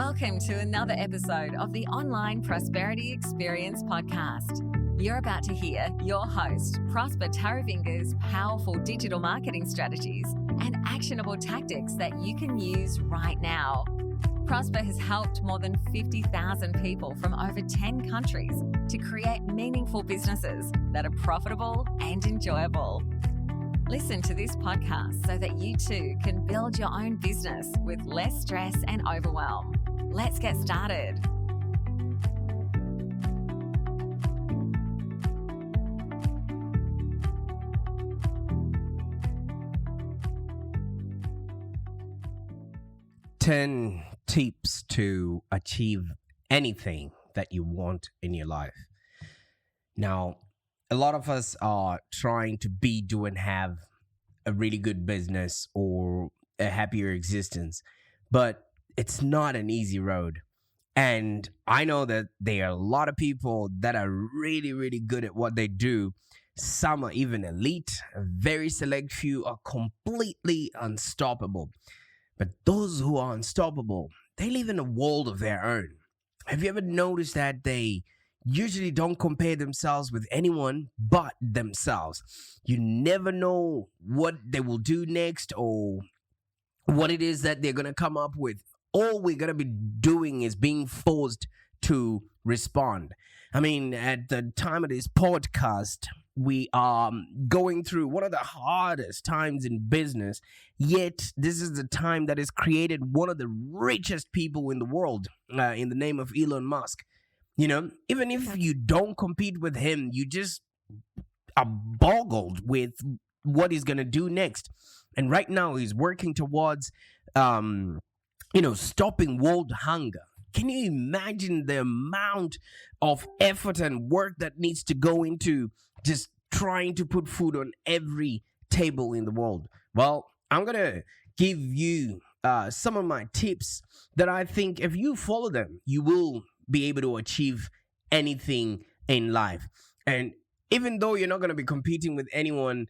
Welcome to another episode of the Online Prosperity Experience podcast. You're about to hear your host, Prosper Taravinga's powerful digital marketing strategies and actionable tactics that you can use right now. Prosper has helped more than 50,000 people from over 10 countries to create meaningful businesses that are profitable and enjoyable. Listen to this podcast so that you too can build your own business with less stress and overwhelm. Let's get started. Ten tips to achieve anything that you want in your life. Now, a lot of us are trying to be, do, and have a really good business or a happier existence, but it's not an easy road. And I know that there are a lot of people that are really, really good at what they do. Some are even elite. A very select few are completely unstoppable. But those who are unstoppable, they live in a world of their own. Have you ever noticed that they usually don't compare themselves with anyone but themselves? You never know what they will do next or what it is that they're going to come up with. All we're going to be doing is being forced to respond. I mean, at the time of this podcast, we are going through one of the hardest times in business, yet this is the time that has created one of the richest people in the world, in the name of Elon Musk. You know, even if you don't compete with him, you just are boggled with what he's going to do next. And right now he's working towards, stopping world hunger. Can you imagine the amount of effort and work that needs to go into just trying to put food on every table in the world? Well, I'm going to give you some of my tips that I think if you follow them, you will be able to achieve anything in life. And even though you're not going to be competing with anyone,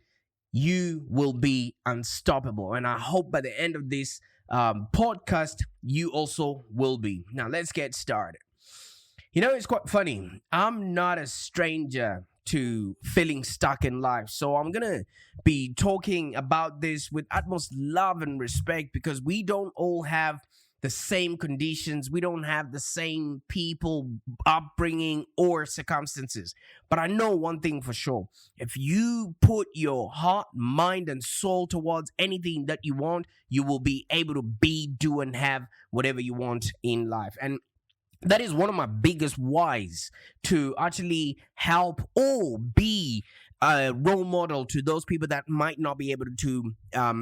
you will be unstoppable. And I hope by the end of this podcast, you also will be. Now, let's get started. You know, it's quite funny. I'm not a stranger to feeling stuck in life. So I'm going to be talking about this with utmost love and respect because we don't all have the same conditions. We don't have the same people, upbringing, or circumstances. But I know one thing for sure. If you put your heart, mind, and soul towards anything that you want, you will be able to be, do, and have whatever you want in life. And that is one of my biggest whys to actually help or be a role model to those people that might not be able to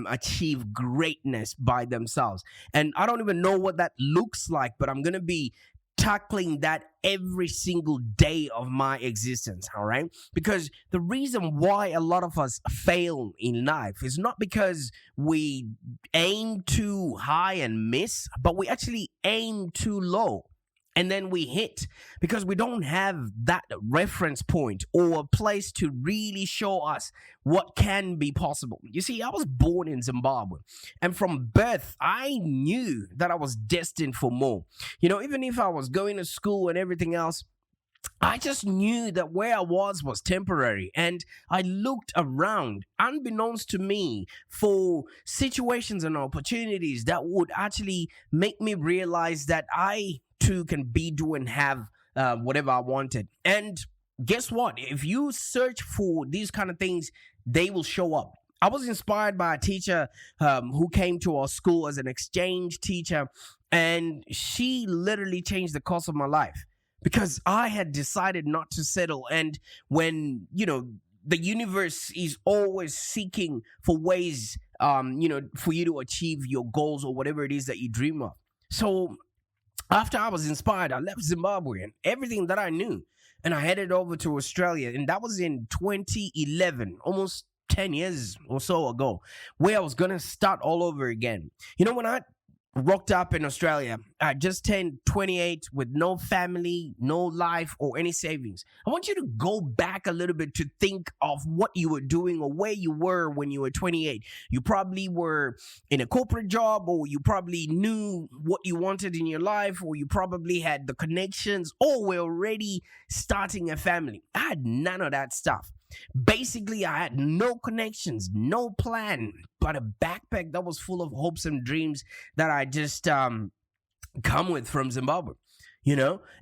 achieve greatness by themselves. And I don't even know what that looks like, but I'm going to be tackling that every single day of my existence, all right? Because the reason why a lot of us fail in life is not because we aim too high and miss, but we actually aim too low. And then we hit because we don't have that reference point or a place to really show us what can be possible. You see, I was born in Zimbabwe, and from birth, I knew that I was destined for more. You know, even if I was going to school and everything else, I just knew that where I was temporary, and I looked around, unbeknownst to me, for situations and opportunities that would actually make me realize that I too can be, do, and have whatever I wanted. And guess what? If you search for these kind of things, they will show up. I was inspired by a teacher who came to our school as an exchange teacher, and she literally changed the course of my life because I had decided not to settle. And when, the universe is always seeking for ways, for you to achieve your goals or whatever it is that you dream of. So after I was inspired, I left Zimbabwe and everything that I knew, and I headed over to Australia. And that was in 2011, almost 10 years or so ago, where I was going to start all over again. You know, when I rocked up in Australia. I just turned 28 with no family, no life, or any savings. I want you to go back a little bit to think of what you were doing or where you were when you were 28. You probably were in a corporate job, or you probably knew what you wanted in your life, or you probably had the connections, or were already starting a family. I had none of that stuff. Basically, I had no connections, no plan, but a backpack that was full of hopes and dreams that I just come with from Zimbabwe.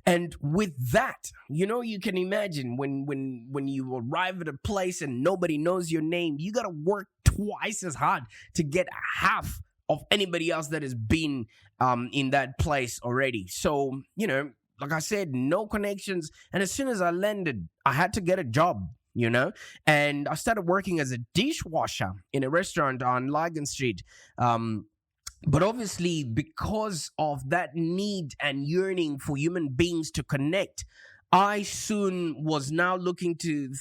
And with that, you can imagine when you arrive at a place and nobody knows your name, you got to work twice as hard to get half of anybody else that has been in that place already. So, like I said, no connections. And as soon as I landed, I had to get a job. And I started working as a dishwasher in a restaurant on Ligon Street. But obviously, because of that need and yearning for human beings to connect, I soon was now looking to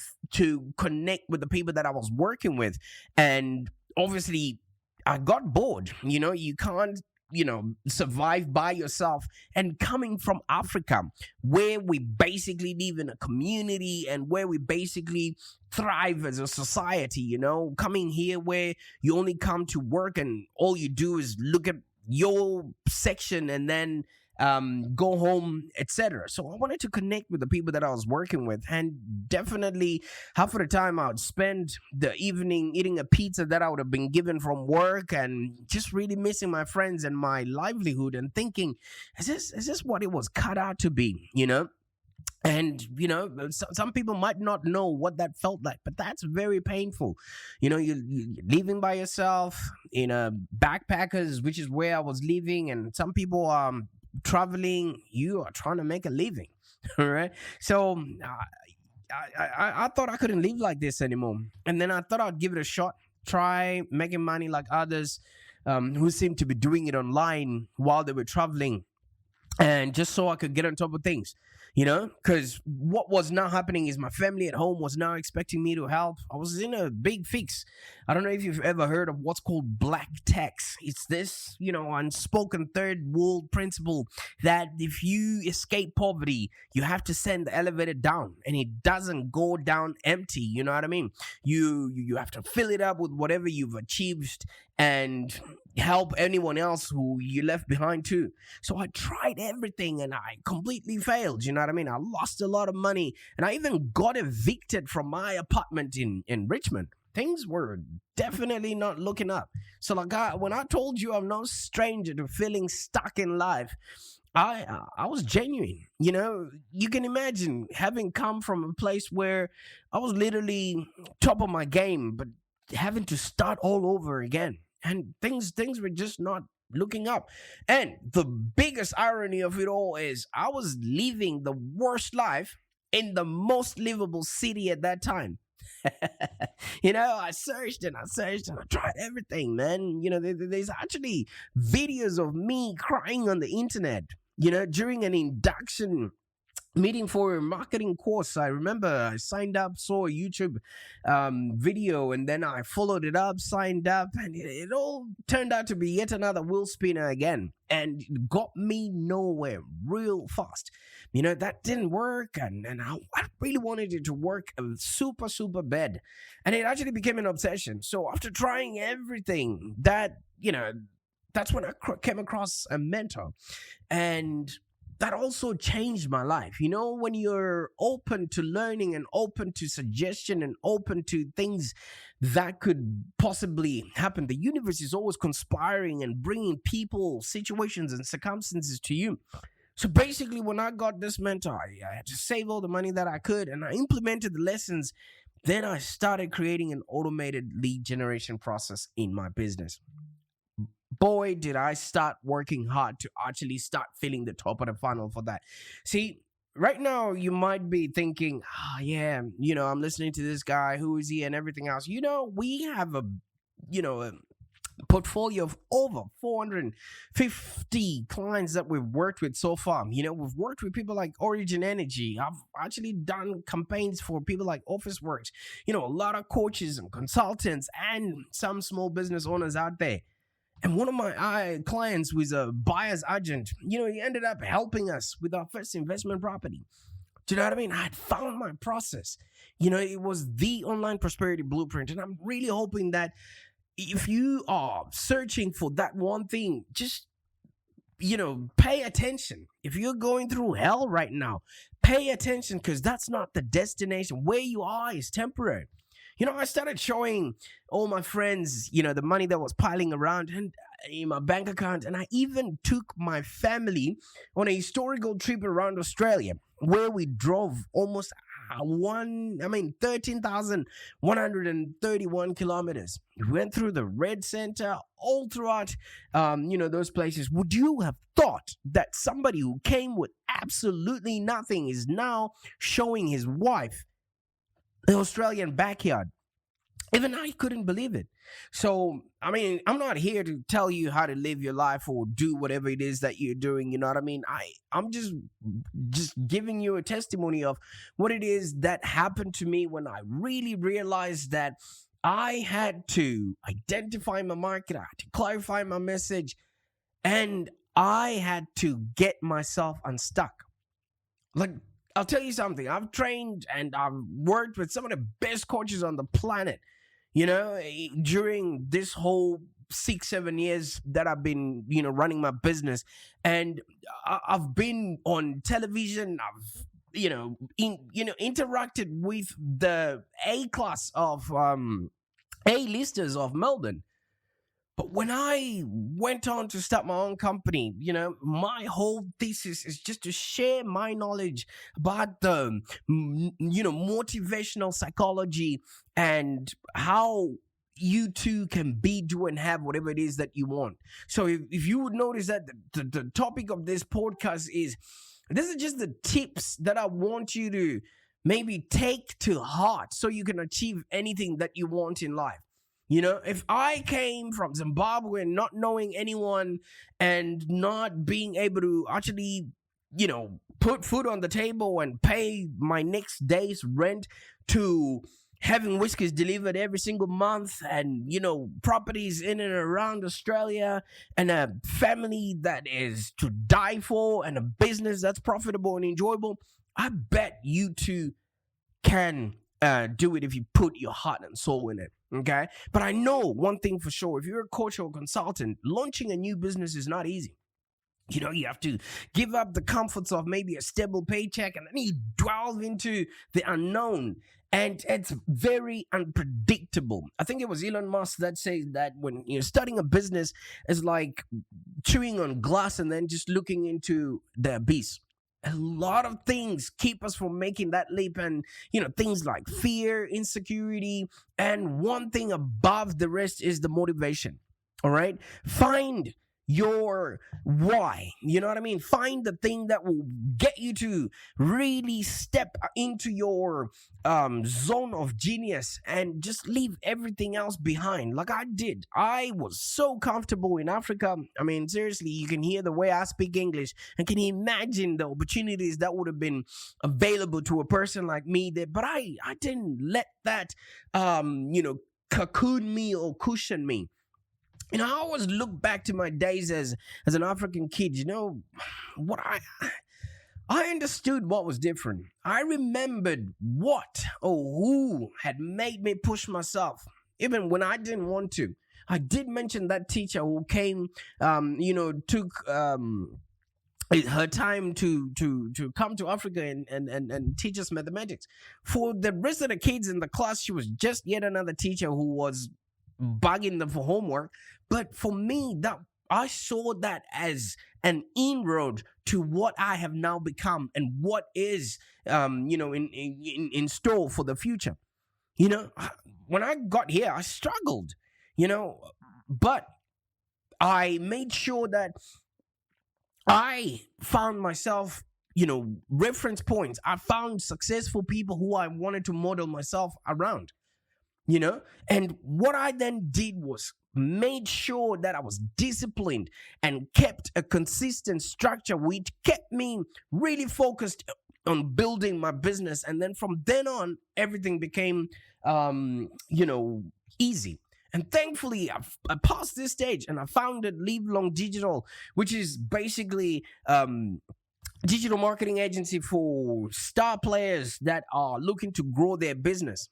connect with the people that I was working with. And obviously, I got bored. You can't survive by yourself. And coming from Africa, where we basically live in a community and where we basically thrive as a society, coming here where you only come to work and all you do is look at your section and then go home, etc. So I wanted to connect with the people that I was working with, and definitely half of the time I would spend the evening eating a pizza that I would have been given from work, and just really missing my friends and my livelihood, and thinking, is this what it was cut out to be? And some people might not know what that felt like, but that's very painful. You're living by yourself in a backpackers, which is where I was living, and some people traveling, you are trying to make a living. All right. So I thought I couldn't live like this anymore. And then I thought I'd give it a shot, try making money like others who seemed to be doing it online while they were traveling, and just so I could get on top of things. Because what was now happening is my family at home was now expecting me to help. I was in a big fix. I don't know if you've ever heard of what's called black tax. It's this, unspoken third world principle that if you escape poverty, you have to send the elevator down, and it doesn't go down empty. You know what I mean? You have to fill it up with whatever you've achieved and help anyone else who you left behind too. So I tried everything and I completely failed. You know what I mean? I lost a lot of money, and I even got evicted from my apartment in Richmond. Things were definitely not looking up. So when I told you I'm no stranger to feeling stuck in life, I was genuine. You can imagine having come from a place where I was literally top of my game, but having to start all over again. And things were just not looking up. And the biggest irony of it all is I was living the worst life in the most livable city at that time. I searched and I tried everything, man. There's actually videos of me crying on the internet, during an induction meeting for a marketing course. I remember I signed up, saw a YouTube video, and then I followed it up, signed up, and it all turned out to be yet another wheel spinner again, and it got me nowhere real fast. That didn't work, and I really wanted it to work super, super bad, and it actually became an obsession. So after trying everything, that's when I came across a mentor, and that also changed my life. When you're open to learning and open to suggestion and open to things that could possibly happen, the universe is always conspiring and bringing people, situations, and circumstances to you. So basically, when I got this mentor, I had to save all the money that I could, and I implemented the lessons. Then I started creating an automated lead generation process in my business. Boy, did I start working hard to actually start filling the top of the funnel for that. See, right now you might be thinking, I'm listening to this guy, who is he, and everything else. We have a portfolio of over 450 clients that we've worked with so far. We've worked with people like Origin Energy. I've actually done campaigns for people like Officeworks, a lot of coaches and consultants and some small business owners out there. And one of my clients was a buyer's agent. He ended up helping us with our first investment property. Do you know what I mean? I had found my process. It was the online prosperity blueprint. And I'm really hoping that if you are searching for that one thing, just, pay attention. If you're going through hell right now, pay attention, because that's not the destination. Where you are is temporary. I started showing all my friends, the money that was piling around and in my bank account. And I even took my family on a historical trip around Australia, where we drove almost 13,131 kilometers. We went through the Red Center, all throughout, those places. Would you have thought that somebody who came with absolutely nothing is now showing his wife the Australian backyard? Even I couldn't believe it. So, I'm not here to tell you how to live your life or do whatever it is that you're doing. You know what I mean? I'm just giving you a testimony of what it is that happened to me when I really realized that I had to identify my market, I had to clarify my message, and I had to get myself unstuck. Like, I'll tell you something. I've trained and I've worked with some of the best coaches on the planet, during this whole 6-7 years that I've been, running my business. And I've been on television. I've, interacted with the A-class of A-listers of Melbourne. But when I went on to start my own company, my whole thesis is just to share my knowledge about the, motivational psychology and how you too can be, do, and have whatever it is that you want. So if you would notice that the topic of this podcast is, this is just the tips that I want you to maybe take to heart so you can achieve anything that you want in life. If I came from Zimbabwe not knowing anyone and not being able to actually, put food on the table and pay my next day's rent, to having whiskeys delivered every single month and, properties in and around Australia and a family that is to die for and a business that's profitable and enjoyable, I bet you too can do it if you put your heart and soul in it. Okay. But I know one thing for sure. If you're a coach or a consultant, launching a new business is not easy. You have to give up the comforts of maybe a stable paycheck, and then you delve into the unknown. And it's very unpredictable. I think it was Elon Musk that said that when you're starting a business, it's like chewing on glass and then just looking into the abyss. A lot of things keep us from making that leap, and things like fear, insecurity, and one thing above the rest is the motivation. All right, find your why. You know what I mean? Find the thing that will get you to really step into your zone of genius and just leave everything else behind, like I did. I was so comfortable in Africa. Seriously, you can hear the way I speak English, and can you imagine the opportunities that would have been available to a person like me there? But I didn't let that cocoon me or cushion me. I always look back to my days as an African kid. What I understood what was different. I remembered what or who had made me push myself, even when I didn't want to. I did mention that teacher who came, took her time to come to Africa and teach us mathematics. For the rest of the kids in the class, she was just yet another teacher who was bugging them for homework. But for me, that I saw that as an inroad to what I have now become and what is in store for the future. When I got here, I struggled, but I made sure that I found myself, reference points. I found successful people who I wanted to model myself around. And what I then did was made sure that I was disciplined and kept a consistent structure, which kept me really focused on building my business. And then from then on, everything became, easy. And thankfully, I passed this stage and I founded Live Long Digital, which is basically digital marketing agency for star players that are looking to grow their business.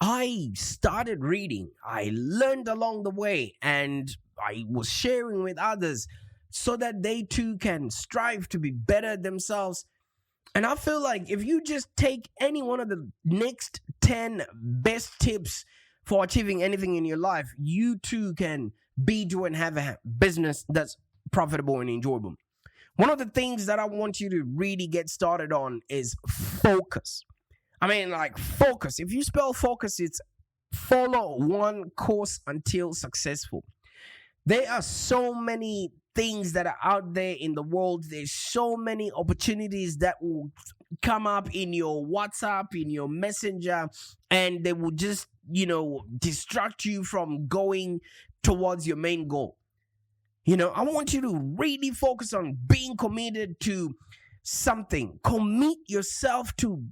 I started reading, I learned along the way, and I was sharing with others so that they too can strive to be better themselves. And I feel like if you just take any one of the next 10 best tips for achieving anything in your life, you too can do and have a business that's profitable and enjoyable. One of the things that I want you to really get started on is focus. Focus. If you spell focus, it's follow one course until successful. There are so many things that are out there in the world. There's so many opportunities that will come up in your WhatsApp, in your Messenger, and they will just, distract you from going towards your main goal. I want you to really focus on being committed to something. Commit yourself to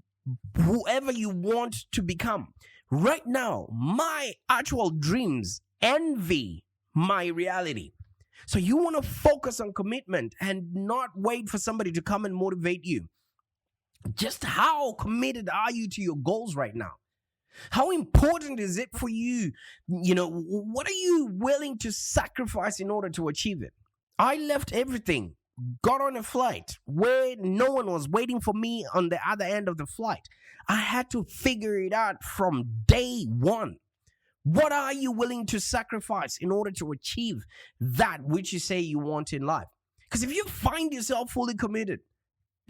whoever you want to become. Right now, my actual dreams envy my reality. So you want to focus on commitment and not wait for somebody to come and motivate you. Just how committed are you to your goals right now? How important is it for you? What are you willing to sacrifice in order to achieve it? I left everything, got on a flight where no one was waiting for me on the other end of the flight. I had to figure it out from day one. What are you willing to sacrifice in order to achieve that which you say you want in life? Because if you find yourself fully committed,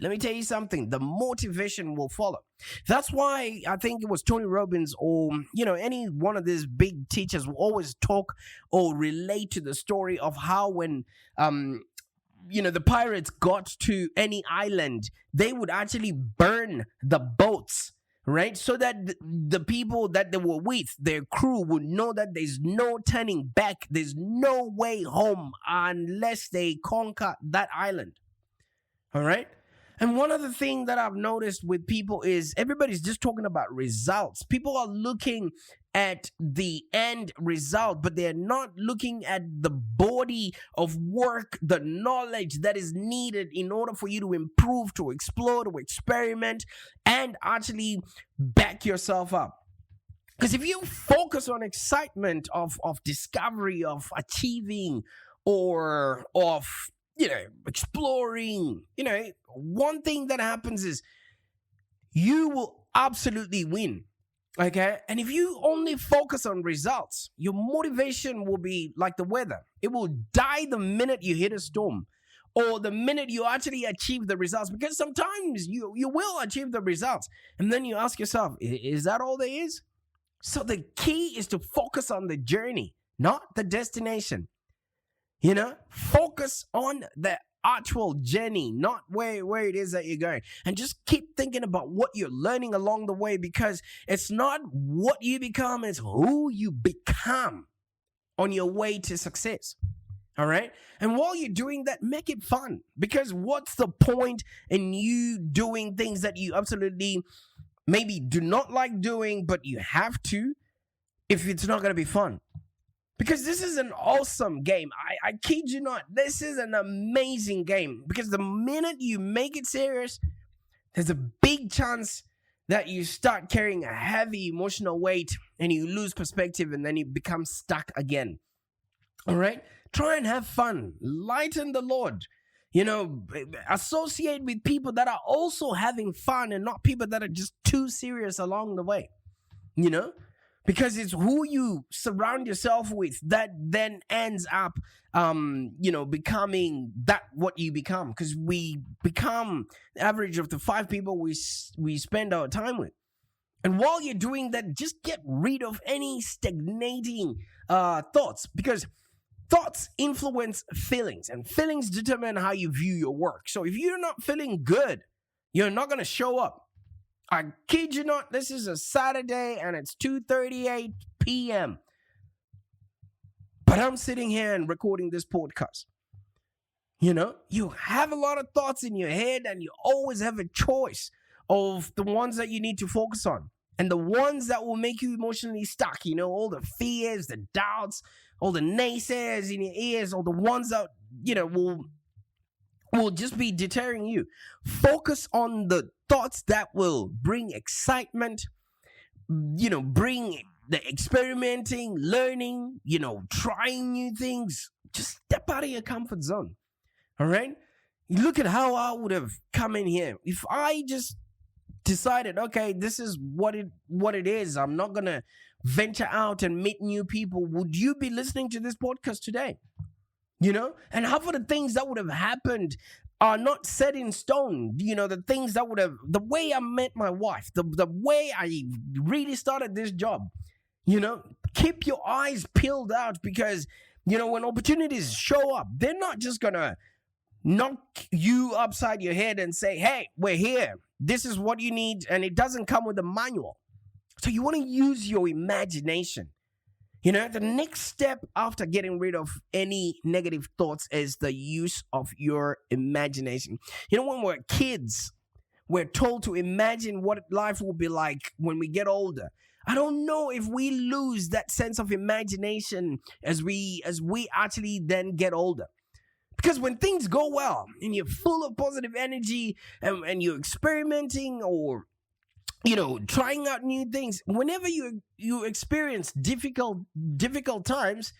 let me tell you something, the motivation will follow. That's why I think it was Tony Robbins or, any one of these big teachers will always talk or relate to the story of how when, the pirates got to any island, they would actually burn the boats, right? So that the people that they were with, their crew, would know that there's no turning back. There's no way home unless they conquer that island. All right? And one other thing that I've noticed with people is everybody's just talking about results. People are looking at the end result, but they're not looking at the body of work, the knowledge that is needed in order for you to improve, to explore, to experiment, and actually back yourself up. Because if you focus on excitement of discovery, of achieving, or of exploring, one thing that happens is you will absolutely win. Okay. And if you only focus on results, your motivation will be like the weather. It will die the minute you hit a storm or the minute you actually achieve the results, because sometimes you will achieve the results. And then you ask yourself, is that all there is? So the key is to focus on the journey, not the destination. Focus on the actual journey, not where it is that you're going. And just keep thinking about what you're learning along the way, because it's not what you become, it's who you become on your way to success. All right? And while you're doing that, make it fun, because what's the point in you doing things that you absolutely maybe do not like doing, but you have to, if it's not going to be fun? Because this is an awesome game. I kid you not. This is an amazing game. Because the minute you make it serious, there's a big chance that you start carrying a heavy emotional weight and you lose perspective and then you become stuck again. All right? Try and have fun. Lighten the load. Associate with people that are also having fun and not people that are just too serious along the way. Because it's who you surround yourself with that then ends up, becoming that what you become. Because we become the average of the 5 people we spend our time with. And while you're doing that, just get rid of any stagnating thoughts, because thoughts influence feelings, and feelings determine how you view your work. So if you're not feeling good, you're not going to show up. I kid you not, this is a Saturday and it's 2:38 p.m. But I'm sitting here and recording this podcast. You have a lot of thoughts in your head and you always have a choice of the ones that you need to focus on. And the ones that will make you emotionally stuck, all the fears, the doubts, all the naysayers in your ears, or the ones that, will just be deterring you. Focus on the thoughts that will bring excitement, bring the experimenting, learning, trying new things. Just step out of your comfort zone. All right? Look at how I would have come in here. If I just decided, okay, this is what it is, I'm not going to venture out and meet new people, would you be listening to this podcast today? And half of the things that would have happened are not set in stone. The things that would have, the way I met my wife, the way I really started this job, keep your eyes peeled out, because, when opportunities show up, they're not just going to knock you upside your head and say, hey, we're here. This is what you need. And it doesn't come with a manual. So you want to use your imagination. The next step after getting rid of any negative thoughts is the use of your imagination. When we're kids, we're told to imagine what life will be like when we get older. I don't know if we lose that sense of imagination as we actually then get older. Because when things go well and you're full of positive energy and you're experimenting or trying out new things, whenever you experience difficult times,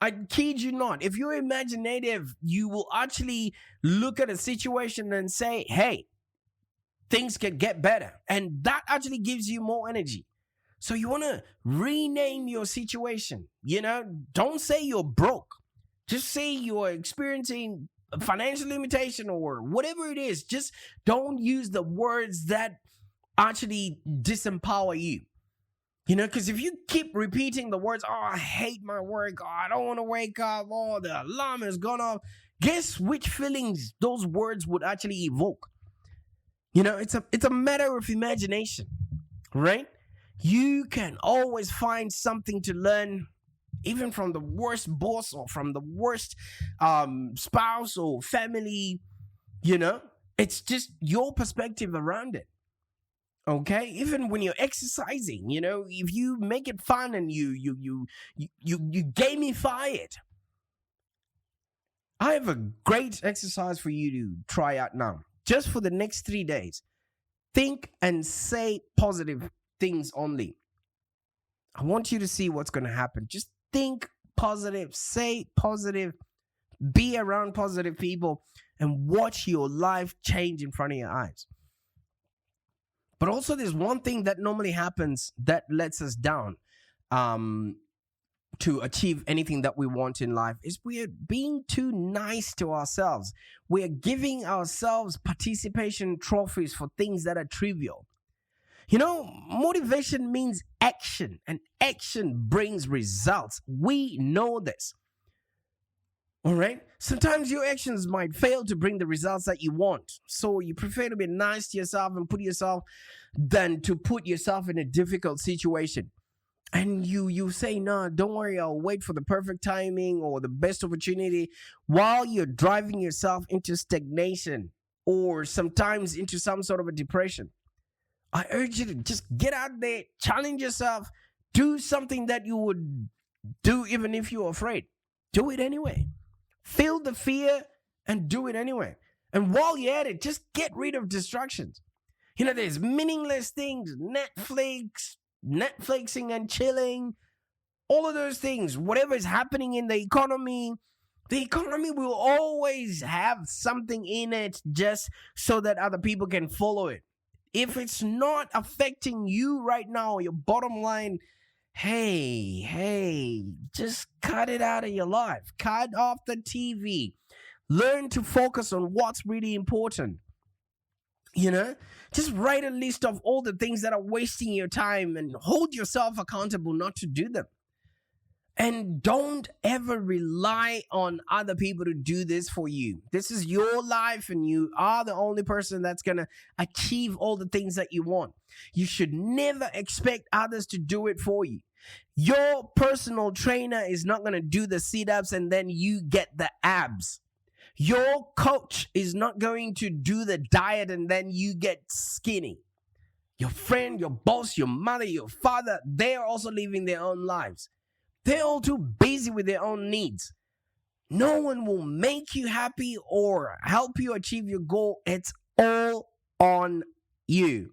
I kid you not, if you're imaginative, you will actually look at a situation and say, hey, things can get better. And that actually gives you more energy. So you want to rename your situation. Don't say you're broke. Just say you're experiencing a financial limitation or whatever it is. Just don't use the words that actually disempower you. Because if you keep repeating the words, oh, I hate my work, oh, I don't want to wake up, oh, the alarm has gone off, guess which feelings those words would actually evoke? It's a matter of imagination, right? You can always find something to learn, even from the worst boss or from the worst spouse or family. It's just your perspective around it. Okay, even when you're exercising, if you make it fun and you gamify it. I have a great exercise for you to try out now. Just for the next 3 days, think and say positive things only. I want you to see what's going to happen. Just think positive, say positive, be around positive people, and watch your life change in front of your eyes. But also there's one thing that normally happens that lets us down to achieve anything that we want in life is we are being too nice to ourselves. We are giving ourselves participation trophies for things that are trivial. Motivation means action, and action brings results. We know this. All right? Sometimes your actions might fail to bring the results that you want. So you prefer to be nice to yourself and than to put yourself in a difficult situation. And you say, no, don't worry, I'll wait for the perfect timing or the best opportunity, while you're driving yourself into stagnation or sometimes into some sort of a depression. I urge you to just get out there, challenge yourself, do something that you would do even if you're afraid. Do it anyway. Feel the fear and do it anyway. And while you're at it, just get rid of distractions. There's meaningless things, Netflixing and chilling, all of those things, whatever is happening in the economy will always have something in it just so that other people can follow it. If it's not affecting you right now, your bottom line, hey, just cut it out of your life. Cut off the TV. Learn to focus on what's really important. Just write a list of all the things that are wasting your time and hold yourself accountable not to do them. And don't ever rely on other people to do this for you. This is your life and you are the only person that's going to achieve all the things that you want. You should never expect others to do it for you. Your personal trainer is not going to do the sit-ups and then you get the abs. Your coach is not going to do the diet and then you get skinny. Your friend, your boss, your mother, your father, they're also living their own lives. They're all too busy with their own needs. No one will make you happy or help you achieve your goal. It's all on you.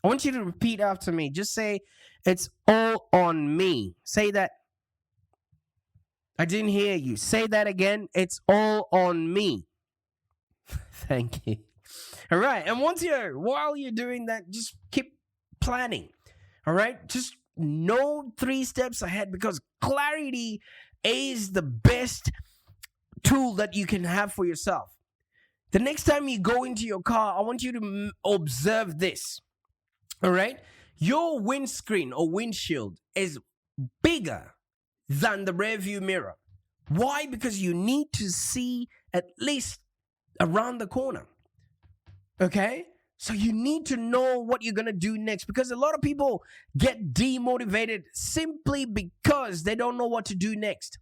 I want you to repeat after me. Just say, it's all on me. Say that. I didn't hear you. Say that again. It's all on me. Thank you. All right. And while you're doing that, just keep planning. All right. Just know 3 steps ahead, because clarity is the best tool that you can have for yourself. The next time you go into your car, I want you to observe this. All right. Your windscreen or windshield is bigger than the rear view mirror. Why? Because you need to see at least around the corner. Okay? So you need to know what you're going to do next, because a lot of people get demotivated simply because they don't know what to do next.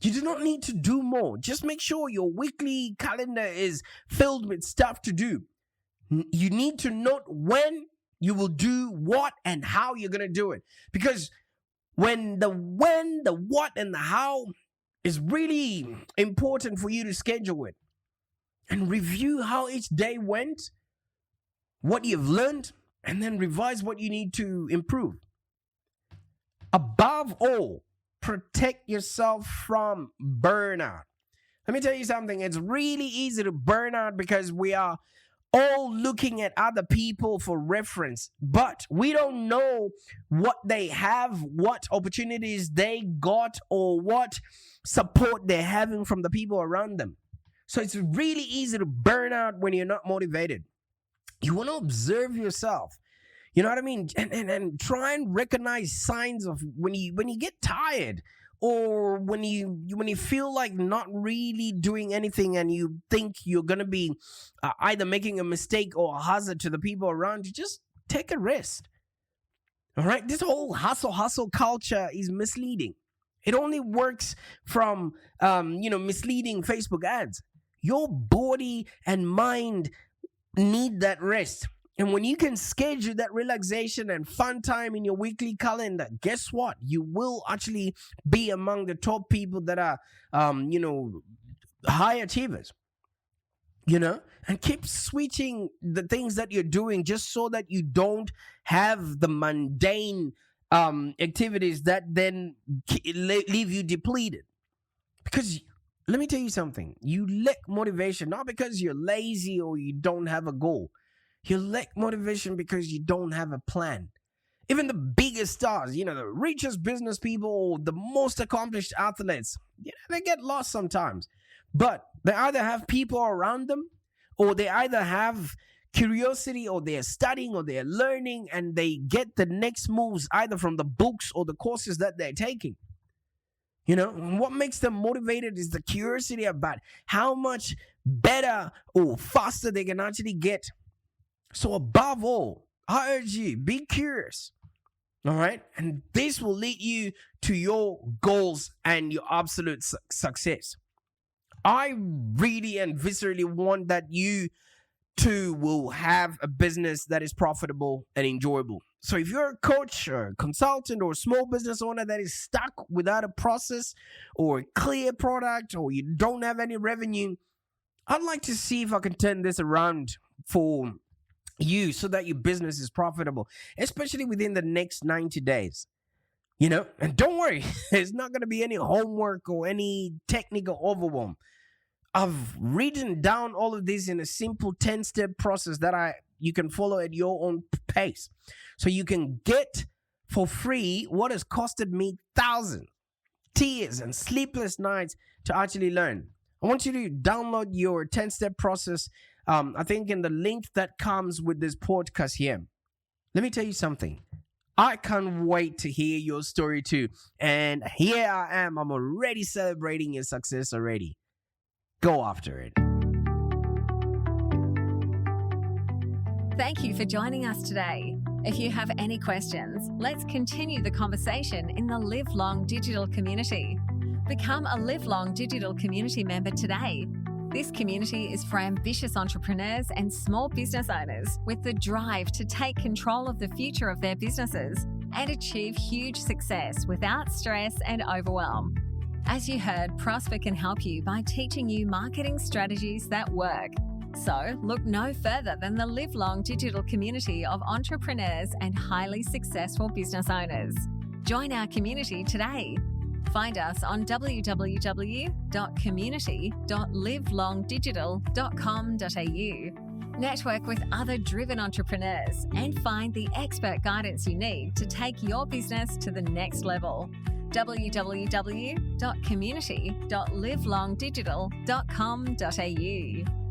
You do not need to do more. Just make sure your weekly calendar is filled with stuff to do. You need to note when you will do what and how you're going to do it. Because when, the what, and the how is really important for you to schedule it. And review how each day went, what you've learned, and then revise what you need to improve. Above all, protect yourself from burnout. Let me tell you something. It's really easy to burn out because we are all looking at other people for reference, but we don't know what they have, what opportunities they got, or what support they're having from the people around them. So it's really easy to burn out when you're not motivated. You want to observe yourself. You know what I mean? And try and recognize signs of when you get tired, or when you feel like not really doing anything, and you think you're going to be either making a mistake or a hazard to the people around you. Just take a rest. All right? This whole hustle culture is misleading. It only works from misleading Facebook ads. Your body and mind need that rest. And when you can schedule that relaxation and fun time in your weekly calendar, guess what? You will actually be among the top people that are, high achievers. And keep switching the things that you're doing just so that you don't have the mundane activities that then leave you depleted. Because let me tell you something. You lack motivation not because you're lazy or you don't have a goal. You lack motivation because you don't have a plan. Even the biggest stars, the richest business people, the most accomplished athletes, they get lost sometimes. But they either have people around them, or they either have curiosity, or they're studying, or they're learning, and they get the next moves either from the books or the courses that they're taking. What makes them motivated is the curiosity about how much better or faster they can actually get. So above all, I urge you, be curious. All right? And this will lead you to your goals and your absolute success. I really and viscerally want that you too will have a business that is profitable and enjoyable. So if you're a coach or a consultant or a small business owner that is stuck without a process or a clear product, or you don't have any revenue, I'd like to see if I can turn this around for you so that your business is profitable, especially within the next 90 days. And don't worry, there's not going to be any homework or any technical overwhelm. I've written down all of this in a simple 10-step process that you can follow at your own pace. So you can get for free what has costed me thousands, tears, and sleepless nights to actually learn. I want you to download your 10-step process, I think in the link that comes with this podcast here. Let me tell you something. I can't wait to hear your story too. And here I am. I'm already celebrating your success already. Go after it. Thank you for joining us today. If you have any questions, let's continue the conversation in the Live Long Digital community. Become a Live Long Digital community member today. This community is for ambitious entrepreneurs and small business owners with the drive to take control of the future of their businesses and achieve huge success without stress and overwhelm. As you heard, Prosper can help you by teaching you marketing strategies that work. So, look no further than the lifelong digital community of entrepreneurs and highly successful business owners. Join our community today. Find us on www.community.livelongdigital.com.au. Network with other driven entrepreneurs and find the expert guidance you need to take your business to the next level. www.community.livelongdigital.com.au